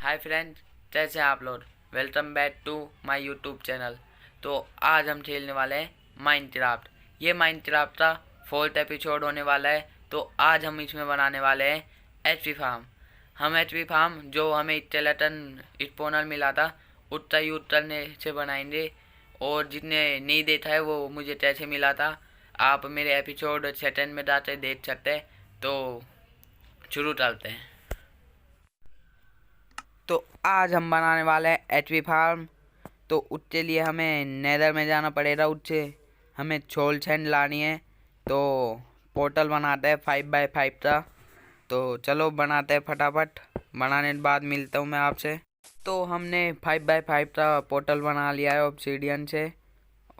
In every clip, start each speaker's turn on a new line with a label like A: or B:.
A: Hi friends, कैसे हैं आप लोग। Welcome back to my YouTube channel. तो आज हम खेलने वाले हैं माइनक्राफ्ट। ये माइनक्राफ्ट का 4th एपिसोड होने वाला है। तो आज हम इसमें बनाने वाले हैं एचपी फार्म। हम एचपी फार्म जो हमें स्केलेटन स्पॉनर मिला था उतना ही उतरने से बनाएंगे। और जितने नहीं देखा है वो मुझे कैसे मिला था आप मेरे एपिसोड सेकंड में जाते देख सकते हैं। तो शुरू करते हैं। तो आज हम बनाने वाले हैं एचपी फार्म। तो उसके लिए हमें नेदर में जाना पड़ेगा। उससे हमें छोल छेन लानी है। तो पोर्टल बनाते हैं 5x5 का। तो चलो बनाते हैं फटाफट। बनाने के बाद मिलता हूँ मैं आपसे। तो हमने 5x5 का पोर्टल बना लिया है ऑब्सीडियन से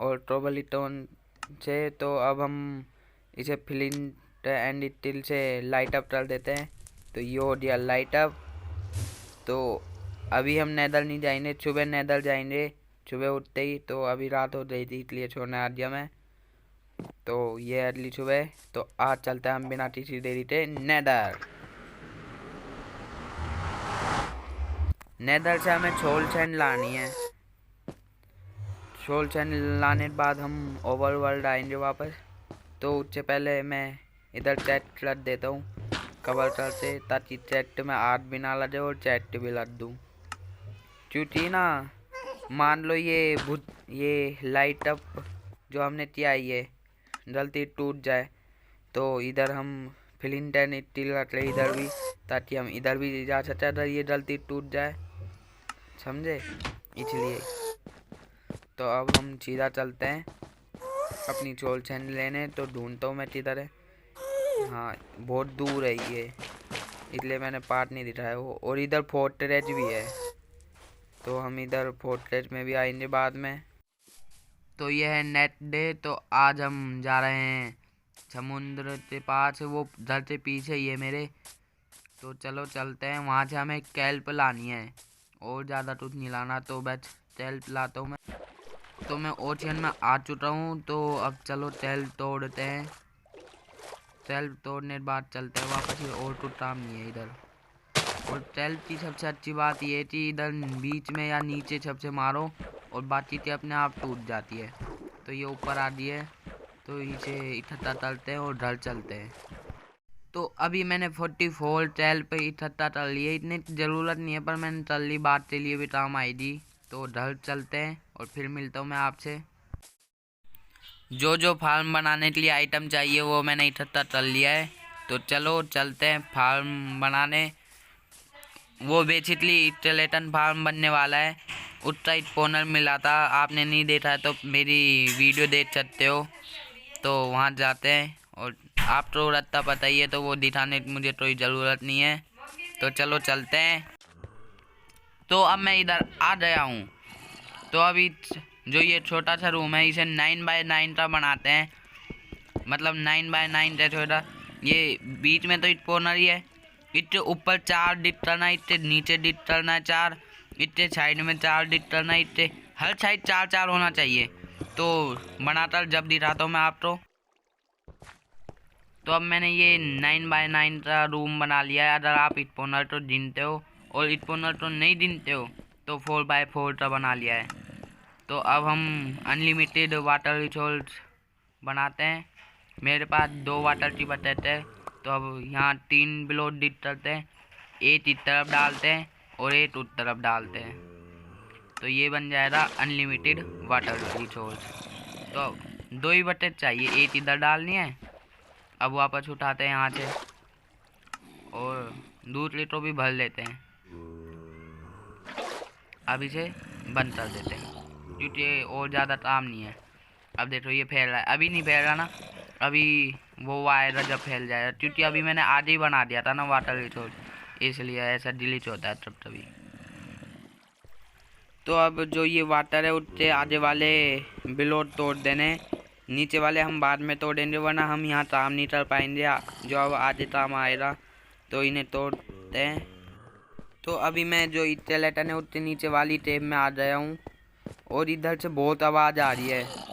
A: और ट्रोबलिटोन से। तो अब हम इसे फ्लिंट एंड स्टील से लाइट अप कर देते हैं। तो ये हो गया लाइट अप। तो अभी हम नेदर नहीं जाएंगे, सुबह नेदर जाएंगे सुबह उठते ही। तो अभी रात हो गई थी इसलिए छोड़ने आ गया मैं। तो ये अगली सुबह। तो आज चलते हैं हम बिना किसी देरी के नेदर। नेदर से हमें छोल चैन लानी है। छोल चैन लाने के बाद हम ओवरवर्ल्ड आएंगे वापस। तो उससे पहले मैं इधर चैट कर देता हूँ कवर कर से, ताकि चैट में आग भी ना लगे और चैट भी लग दूँ। क्योंकि ना मान लो ये लाइट अप जो हमने किया ये जल्दी टूट जाए तो इधर हम फ्लिंट एंड स्टील रख ले इधर भी, ताकि हम इधर भी जा सकते अगर ये जल्दी टूट जाए, समझे। इसलिए तो अब हम सीधा चलते हैं अपनी चोल चैन लेने। तो ढूंढता हूँ मैं किधर है। हाँ बहुत दूर है ये, इसलिए मैंने पार्ट नहीं दिखाया वो। और इधर फोर्ट्रेस भी है। तो हम इधर फोर्ट्रेस में भी आएंगे बाद में। तो ये है नेट डे। तो आज हम जा रहे हैं समुद्र के पास, वो घर से पीछे ही है मेरे। तो चलो चलते हैं। वहाँ से हमें कैल्प लानी है और ज़्यादा कुछ नहीं लाना। तो बस कैल्प लाता हूँ मैं। तो मैं ओशियन में आ चुका हूँ। तो अब चलो कैल्प तोड़ते हैं। कैल्प तोड़ने के बाद चलते हैं वापस। और कुछ काम नहीं है इधर। और कैल्प की सबसे अच्छी बात ये थी इधर बीच में या नीचे सबसे मारो और बाकी के अपने आप टूट जाती है। तो ये ऊपर आ रही है। तो इसे इकट्ठा करते हैं और ढल चलते हैं। तो अभी मैंने 44 कैल्प पे इकट्ठा कर लिए। इतनी ज़रूरत नहीं है पर मैंने कर ली, बात के लिए भी काम आई थी। तो ढल चलते हैं और फिर मिलता हूँ मैं आपसे। जो जो फार्म बनाने के लिए आइटम चाहिए वो मैंने इकट्ठा कर लिया है। तो चलो चलते हैं फार्म बनाने। वो बेसिकली स्केलेटन फार्म बनने वाला है। उसका स्पॉनर मिला था, आपने नहीं देखा है तो मेरी वीडियो देख सकते हो। तो वहाँ जाते हैं और आप तो रत्ता पता ही है, तो वो दिखाने की मुझे कोई ज़रूरत नहीं है। तो चलो चलते हैं। तो अब मैं इधर आ गया हूँ। तो अभी जो ये छोटा सा रूम है इसे 9x9 का बनाते हैं। मतलब 9x9 का छोटा। ये बीच में तो स्पॉनर ही है। इतने ऊपर 4 डिट करना, इतने नीचे डिट करना 4, इतने साइड में 4 डिट करना, इतने हर साइड 4-4 होना चाहिए। तो बनाकर जब दिखाता हूँ मैं आपको। तो अब मैंने ये 9x9 का रूम बना लिया है। अगर आप स्पॉनर तो गिनते हो और स्पॉनर तो नहीं गिनते हो तो 4x4 का बना लिया है। तो अब हम अनलिमिटेड वाटर रिसोर्स बनाते हैं। मेरे पास 2 वाटर की बचत है। तो अब यहाँ 3 ब्लॉक डिट करते हैं, एक इस तरफ डालते हैं और एक उस तरफ डालते हैं। तो ये बन जाएगा अनलिमिटेड वाटर रिसोर्स। तो 2 ही बचत चाहिए, एक इधर डालनी है। अब वापस उठाते हैं यहाँ से और दूसरी तो भी भर लेते हैं। अब इसे बंद कर देते हैं क्योंकि और ज़्यादा काम नहीं है। अब देखो ये फैल रहा है, अभी नहीं फैल रहा ना, अभी वो आएगा जब फैल जाएगा। क्योंकि अभी मैंने आगे ही बना दिया था ना वाटर रिसोर्स, इसलिए ऐसा डिलीट होता है तब तभी। तो अब जो ये वाटर है उससे आगे वाले ब्लॉक तोड़ देने, नीचे वाले हम बाद में तोड़ेंगे वरना हम यहाँ काम नहीं कर पाएंगे। जो अब आगे काम आएगा तो इन्हें तोड़ते हैं। तो अभी मैं जो स्केलेटन है उसके नीचे वाली टेप में आ गया हूँ और इधर से बहुत आवाज़ आ रही है।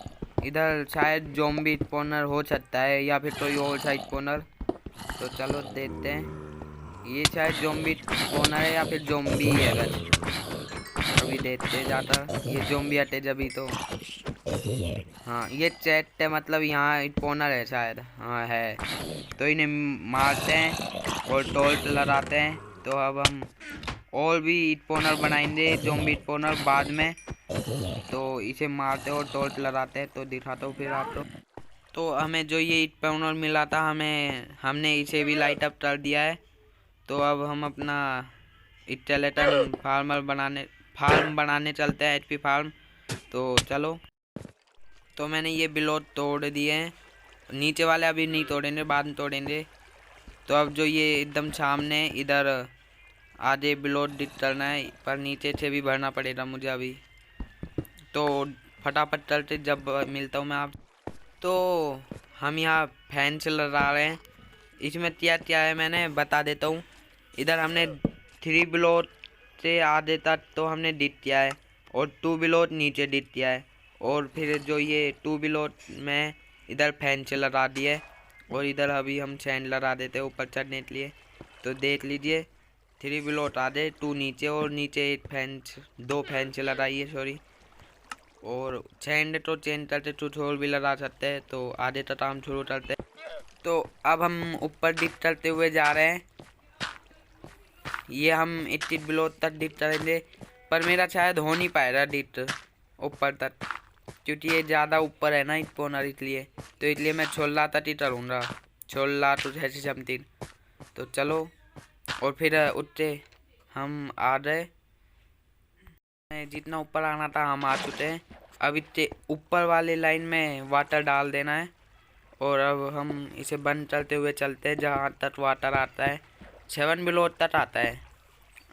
A: इधर शायद ज़ॉम्बी स्पॉनर हो सकता है या फिर कोई और सा स्पॉनर। तो चलो देखते हैं। ये शायद ज़ॉम्बी स्पॉनर है या फिर ज़ॉम्बी है बस। अभी देखते जाता, ये ज़ॉम्बी हटे जभी तो। हाँ ये चैट है, मतलब यहाँ स्पॉनर है शायद। हाँ है, तो इन्हें मारते हैं और टॉर्च लगाते हैं। तो अब हम और भी स्पॉनर बनाएंगे, ज़ॉम्बी स्पॉनर बाद में। तो इसे मारते और टॉर्च लगाते हैं, तो दिखाता हूँ फिर आपको। तो हमें जो ये स्पॉनर मिला था, हमने इसे भी लाइट अप कर दिया है। तो अब हम अपना स्केलेटन फार्म बनाने चलते हैं, एचपी फार्म। तो चलो। तो मैंने ये ब्लॉक तोड़ दिए हैं, नीचे वाले अभी नहीं तोड़ेंगे, बाद में तोड़ेंगे। तो अब जो ये एकदम सामने इधर आधे ब्लॉक डिट करना है, पर नीचे से भी भरना पड़ेगा मुझे अभी। तो फटाफट चलते, जब मिलता हूँ मैं आप। तो हम यहाँ फैन चला रहे हैं। इसमें क्या क्या है मैंने बता देता हूँ। इधर हमने 3 ब्लॉक से आधे तक तो हमने डिट किया है, और 2 ब्लॉक नीचे डिट किया है। और फिर जो ये 2 ब्लॉक में इधर फैन से लगा दिए, और इधर अभी हम चैन लगा देते हैं ऊपर चढ़ने के लिए। तो देख लीजिए, 3 ब्लॉक आधे, 2 नीचे, और नीचे एक फैन, 2 फैन से लगाइए, सॉरी। और चैन तो चेंज करते ट्यूटोरियल भी लगा सकते हैं। तो आधे तक हम शुरू करते हैं। तो अब हम ऊपर डिट करते हुए जा रहे हैं। ये हम 80 ब्लॉक तक डिट करेंगे, पर मेरा शायद हो नहीं पाएगा डिट ऊपर तक, क्योंकि ये ज़्यादा ऊपर है ना स्पॉनर, इसलिए। तो इसलिए मैं 16 तक ही करूँगा, 16 तो ऐसे समथिंग। तो चलो, और फिर उठते हम आ गए। जितना ऊपर आना था हम आ चुके हैं। अब इतने ऊपर वाले लाइन में वाटर डाल देना है, और अब हम इसे बंद करते हुए चलते हैं जहाँ तक वाटर आता है। 7 ब्लॉक तक आता है,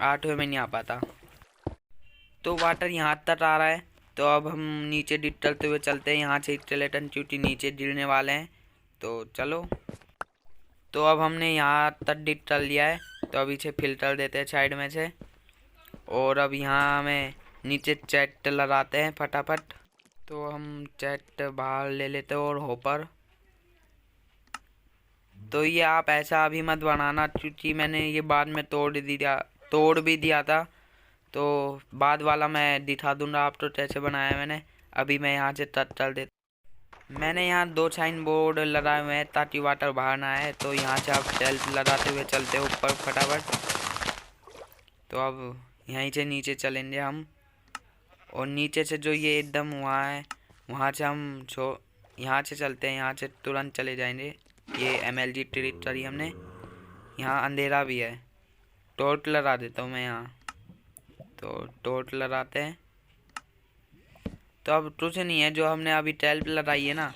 A: 8वें में नहीं आ पाता। तो वाटर यहाँ तक आ रहा है। तो अब हम नीचे डिट करते हुए चलते हैं, यहाँ से स्केलेटन चूटी नीचे गिरने वाले हैं। तो चलो। तो अब हमने यहाँ तक डिट कर लिया है। तो अब इसे फिल्टर देते हैं साइड में से, और अब यहाँ हमें नीचे चैट लगाते हैं फटाफट। तो हम चैट बाहर ले लेते हैं और होपर। तो ये आप ऐसा अभी मत बनाना, क्योंकि मैंने ये बाद में तोड़ भी दिया था। तो बाद वाला मैं दिखा दूंगा आपको कैसे बनाया मैंने। अभी मैं यहाँ से टच कर देता। मैंने यहाँ 2 साइन बोर्ड लगाए हुए हैं ताकि वाटर बाहर ना आए। तो यहाँ से आप सेल्फ लगाते हुए चलते हो ऊपर फटाफट। तो अब यहीं से नीचे चलेंगे हम, और नीचे से जो ये एकदम वहाँ है, वहाँ से हम यहाँ से चलते हैं, यहाँ से तुरंत चले जाएंगे। ये MLG ट्रिप करी हमने। यहाँ अंधेरा भी है, टॉर्च लगा देता हूँ मैं यहाँ। तो टॉर्च लगाते हैं। तो अब कुछ नहीं है, जो हमने अभी टैल्प लगाई है ना,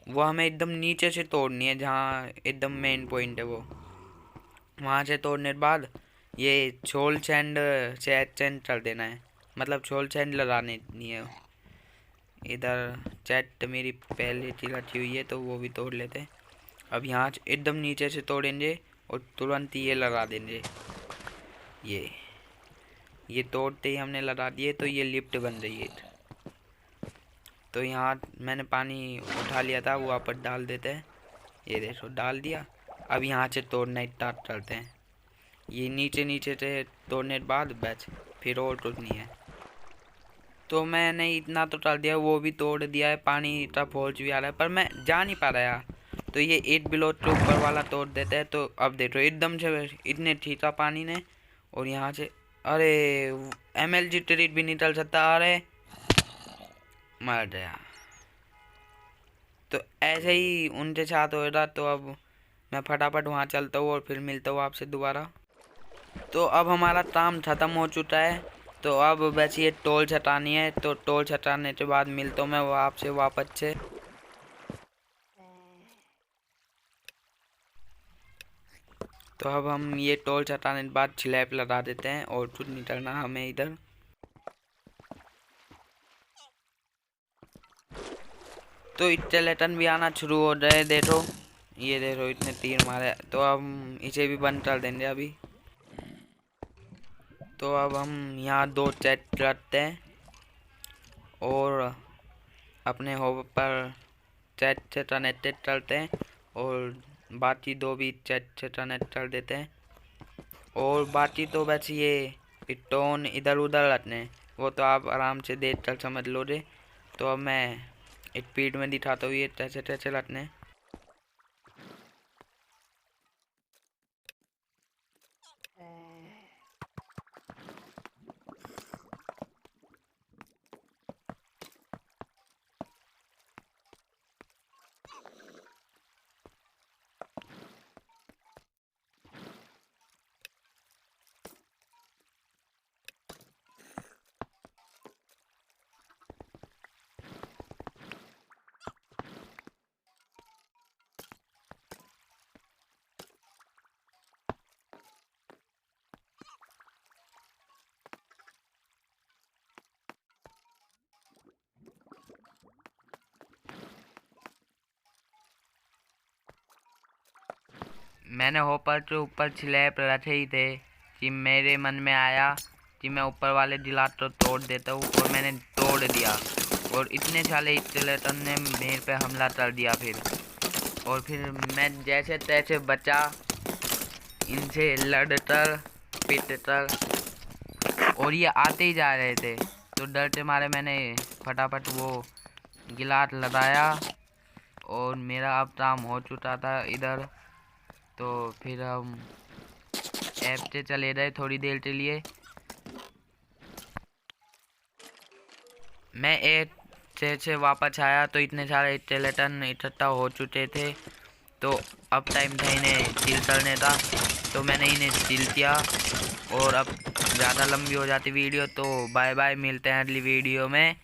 A: वो हमें एकदम नीचे से तोड़नी है, जहाँ एकदम मेन पॉइंट है वो। वहाँ से तोड़ने के बाद ये छोल चैंड से चैंड कर देना है, मतलब छोल चैंड लगाने नहीं है। इधर चैट मेरी पहले की रखी हुई है, तो वो भी तोड़ लेते हैं। अब यहाँ एकदम नीचे से तोड़ेंगे और तुरंत ये लगा देंगे। ये तोड़ते ही हमने लगा दिए, तो ये लिफ्ट बन रही है। तो यहाँ मैंने पानी उठा लिया था, वो आप डाल देते हैं। ये देखो डाल दिया। अब यहाँ से तोड़ना स्टार्ट करते हैं। ये नीचे नीचे से तोड़ने के बाद बस, फिर और कुछ नहीं है। तो मैंने इतना तो डाल दिया, वो भी तोड़ दिया है। पानी का फोर्स भी आ रहा है, पर मैं जा नहीं पा रहा यार। तो ये 8 ब्लॉक के ऊपर वाला तोड़ देते हैं। तो अब देखो एकदम से इतने ठीका पानी ने, और यहाँ से अरे MLG ट्रीट भी नहीं चल सकता। अरे मर गया। तो ऐसे ही उनके साथ हो रहा। तो अब मैं फटाफट वहाँ चलता हूँ, और फिर मिलता हूँ आपसे दोबारा। तो अब हमारा काम ख़त्म हो चुका है। तो अब बस ये टोल छटानी है। तो टोल छटाने के बाद मिलता हूँ मैं वो आपसे वापस से। तो अब हम ये टोल छटाने के बाद स्लैब लगा देते हैं, और कुछ नहीं करना हमें इधर। तो स्केलेटन भी आना शुरू हो रहे, देखो ये देखो इतने तीर मारे। तो अब इसे भी बंद कर देंगे अभी। तो अब हम यहाँ 2 चैट करते हैं, और अपने होम पर चैट से कनेक्टेड करते हैं, और बाकी 2 भी चैट से कनेक्ट कर देते हैं। और बाकी तो बस ये टोन इधर उधर रखने, वो तो आप आराम से देख कर समझ लो रे। तो अब मैं स्पीड में दिखाता हूँ ये कैसे कैसे रखने। मैंने होपर के ऊपर स्लैब रखे ही थे कि मेरे मन में आया कि मैं ऊपर वाले गिलास को तोड़ देता हूँ, और मैंने तोड़ दिया। और इतने सारे स्केलेटन ने मेरे पे हमला कर दिया फिर मैं जैसे तैसे बचा, इनसे लड़कर पिटकर, और ये आते ही जा रहे थे। तो डर के मारे मैंने फटाफट वो गिलास लगाया, और मेरा अब काम हो चुका था इधर। तो फिर हम ऐप से चले गए थोड़ी देर के लिए। मैं ऐप से वापस आया तो इतने सारे स्केलेटन इकट्ठा हो चुके थे। तो अब टाइम था इन्हें चिल करने का, तो मैंने इन्हें चिल किया। और अब ज़्यादा लंबी हो जाती वीडियो, तो बाय बाय, मिलते हैं अगली वीडियो में।